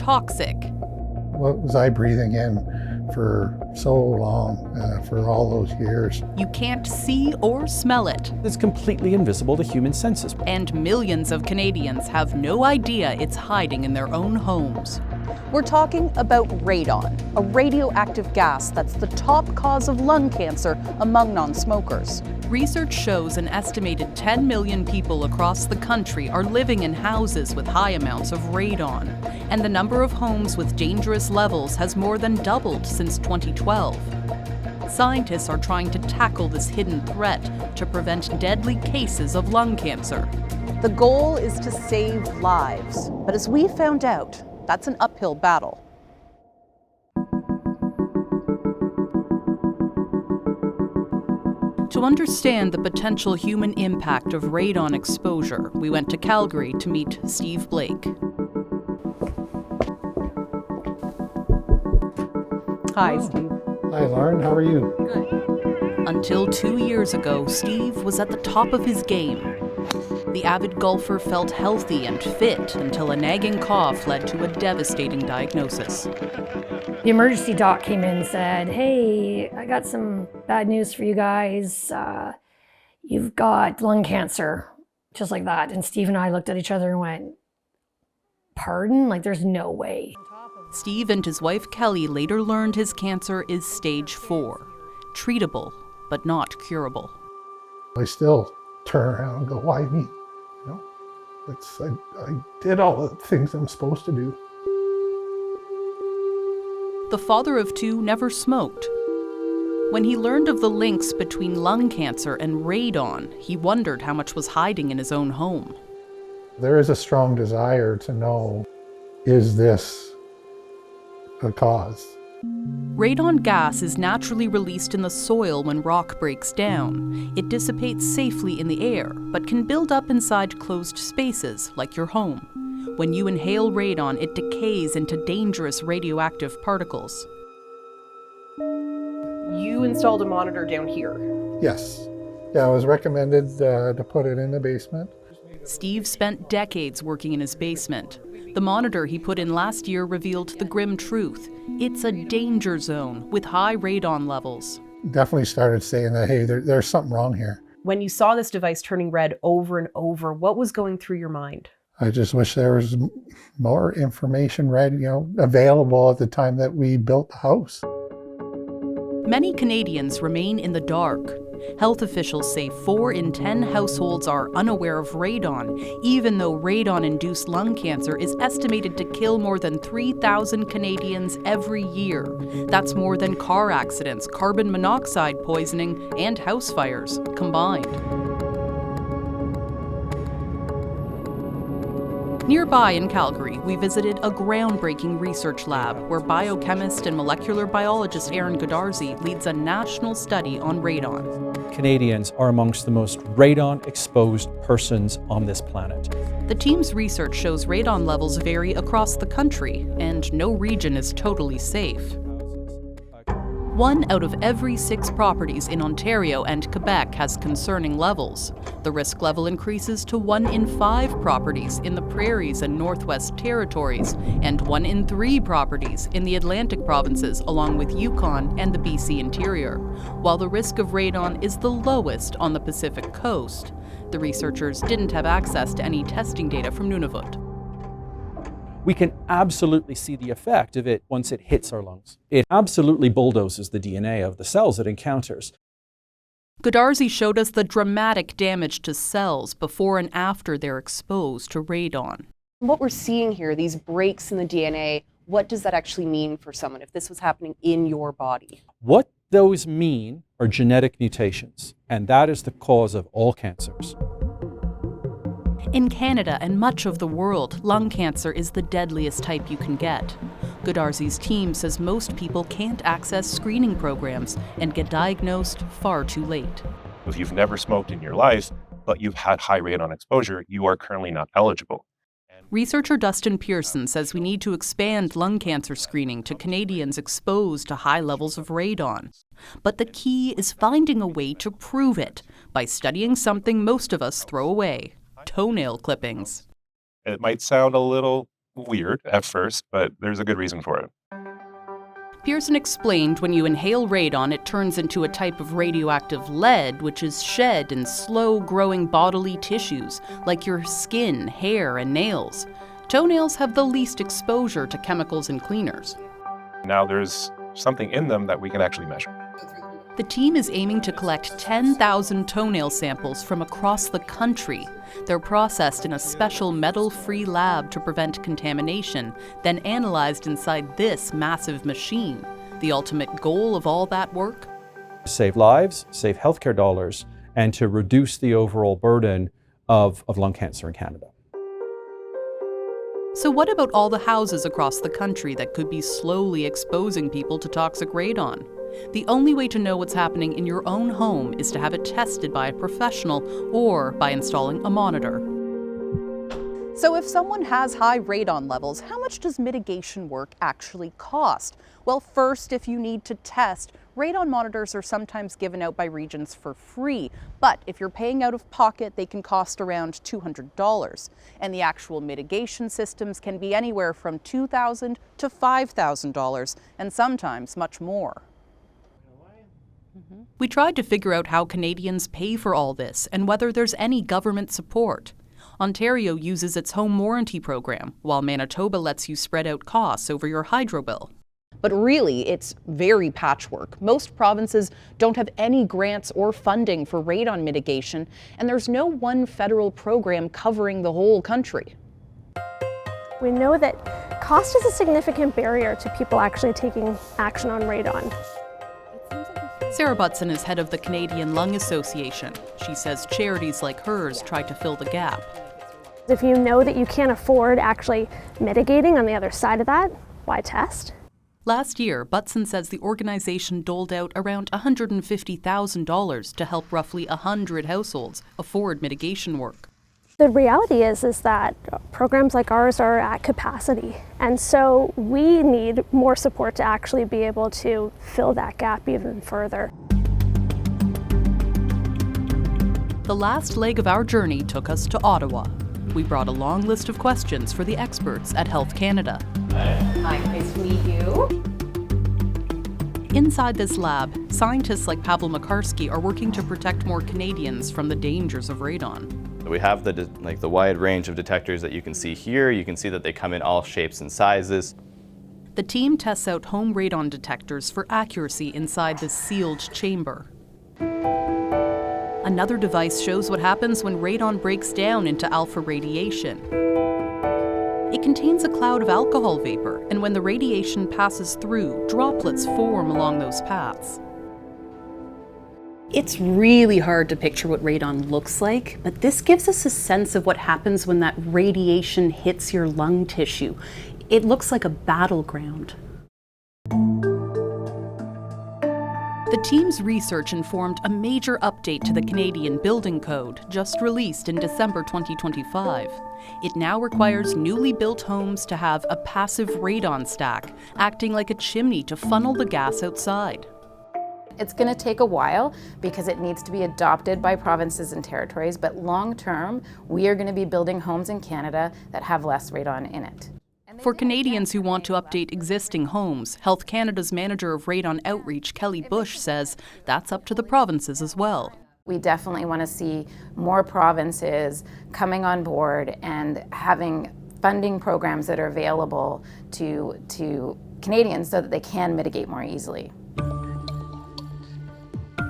toxic. What was I breathing in for so long, for all those years? You can't see or smell it. It's completely invisible to human senses. And millions of Canadians have no idea it's hiding in their own homes. We're talking about radon, a radioactive gas that's the top cause of lung cancer among non-smokers. Research shows an estimated 10 million people across the country are living in houses with high amounts of radon, and the number of homes with dangerous levels has more than doubled since 2012. Scientists are trying to tackle this hidden threat to prevent deadly cases of lung cancer. The goal is to save lives, but as we found out, that's an uphill battle. To understand the potential human impact of radon exposure, we went to Calgary to meet Steve Blake. Hi, Steve. Hi, Lauren. How are you? Good. Until 2 years ago, Steve was at the top of his game. The avid golfer felt healthy and fit until a nagging cough led to a devastating diagnosis. The emergency doc came in and said, "Hey, I got some bad news for you guys. You've got lung cancer," just like that. And Steve and I looked at each other and went, "Pardon? Like, there's no way." Steve and his wife Kelly later learned his cancer is stage 4, treatable but not curable. I still turn around and go, why me? You know, I did all the things I'm supposed to do. The father of 2 never smoked. When he learned of the links between lung cancer and radon, he wondered how much was hiding in his own home. There is a strong desire to know, is this a cause? Radon gas is naturally released in the soil when rock breaks down. It dissipates safely in the air, but can build up inside closed spaces, like your home. When you inhale radon, it decays into dangerous radioactive particles. You installed a monitor down here. Yes. Yeah, it was recommended to put it in the basement. Steve spent decades working in his basement. The monitor he put in last year revealed the grim truth. It's a danger zone with high radon levels. Definitely started saying that, hey, there's something wrong here. When you saw this device turning red over and over, what was going through your mind? I just wish there was more information available at the time that we built the house. Many Canadians remain in the dark. Health officials say 4 in 10 households are unaware of radon, even though radon-induced lung cancer is estimated to kill more than 3,000 Canadians every year. That's more than car accidents, carbon monoxide poisoning, and house fires combined. Nearby in Calgary, we visited a groundbreaking research lab where biochemist and molecular biologist Aaron Godarzi leads a national study on radon. Canadians are amongst the most radon-exposed persons on this planet. The team's research shows radon levels vary across the country, and no region is totally safe. 1 out of every 6 properties in Ontario and Quebec has concerning levels. The risk level increases to 1 in 5 properties in the Prairies and Northwest Territories, and 1 in 3 properties in the Atlantic provinces, along with Yukon and the BC interior, while the risk of radon is the lowest on the Pacific coast. The researchers didn't have access to any testing data from Nunavut. We can absolutely see the effect of it once it hits our lungs. It absolutely bulldozes the DNA of the cells it encounters. Godarzi showed us the dramatic damage to cells before and after they're exposed to radon. What we're seeing here, these breaks in the DNA, what does that actually mean for someone if this was happening in your body? What those mean are genetic mutations, and that is the cause of all cancers. In Canada and much of the world, lung cancer is the deadliest type you can get. Godarzi's team says most people can't access screening programs and get diagnosed far too late. If you've never smoked in your life, but you've had high radon exposure, you are currently not eligible. Researcher Dustin Pearson says we need to expand lung cancer screening to Canadians exposed to high levels of radon. But the key is finding a way to prove it by studying something most of us throw away: toenail clippings. It might sound a little weird at first, but there's a good reason for it. Pearson explained when you inhale radon, it turns into a type of radioactive lead, which is shed in slow-growing bodily tissues, like your skin, hair, and nails. Toenails have the least exposure to chemicals and cleaners. Now there's something in them that we can actually measure. The team is aiming to collect 10,000 toenail samples from across the country. They're processed in a special metal-free lab to prevent contamination, then analyzed inside this massive machine. The ultimate goal of all that work? Save lives, save healthcare dollars, and to reduce the overall burden of lung cancer in Canada. So what about all the houses across the country that could be slowly exposing people to toxic radon? The only way to know what's happening in your own home is to have it tested by a professional or by installing a monitor. So if someone has high radon levels, how much does mitigation work actually cost? Well, first, if you need to test, radon monitors are sometimes given out by regions for free. But if you're paying out of pocket, they can cost around $200. And the actual mitigation systems can be anywhere from $2,000 to $5,000, and sometimes much more. We tried to figure out how Canadians pay for all this and whether there's any government support. Ontario uses its home warranty program, while Manitoba lets you spread out costs over your hydro bill. But really, it's very patchwork. Most provinces don't have any grants or funding for radon mitigation, and there's no one federal program covering the whole country. We know that cost is a significant barrier to people actually taking action on radon. Sarah Butson is head of the Canadian Lung Association. She says charities like hers try to fill the gap. If you know that you can't afford actually mitigating on the other side of that, why test? Last year, Butson says the organization doled out around $150,000 to help roughly 100 households afford mitigation work. The reality is that programs like ours are at capacity, and so we need more support to actually be able to fill that gap even further. The last leg of our journey took us to Ottawa. We brought a long list of questions for the experts at Health Canada. Hi, nice to meet you. Inside this lab, scientists like Pavel Makarski are working to protect more Canadians from the dangers of radon. We have the wide range of detectors that you can see here. You can see that they come in all shapes and sizes. The team tests out home radon detectors for accuracy inside this sealed chamber. Another device shows what happens when radon breaks down into alpha radiation. It contains a cloud of alcohol vapor, and when the radiation passes through, droplets form along those paths. It's really hard to picture what radon looks like, but this gives us a sense of what happens when that radiation hits your lung tissue. It looks like a battleground. The team's research informed a major update to the Canadian Building Code, just released in December 2025. It now requires newly built homes to have a passive radon stack, acting like a chimney to funnel the gas outside. It's going to take a while because it needs to be adopted by provinces and territories, but long term, we are going to be building homes in Canada that have less radon in it. For Canadians who want to update existing homes, Health Canada's manager of radon outreach, Kelly Bush, says that's up to the provinces as well. We definitely want to see more provinces coming on board and having funding programs that are available to Canadians so that they can mitigate more easily.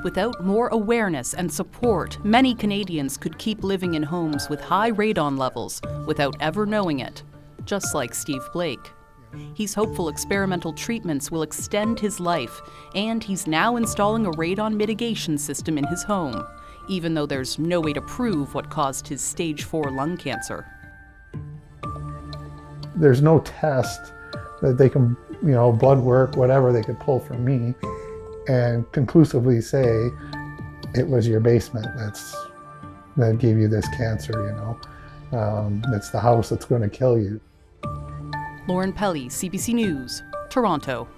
Without more awareness and support, many Canadians could keep living in homes with high radon levels without ever knowing it, just like Steve Blake. He's hopeful experimental treatments will extend his life, and he's now installing a radon mitigation system in his home, even though there's no way to prove what caused his stage 4 lung cancer. There's no test that they can, blood work, whatever they could pull from me and conclusively say it was your basement that gave you this cancer, it's the house that's going to kill you. Lauren Pelley, CBC News, Toronto.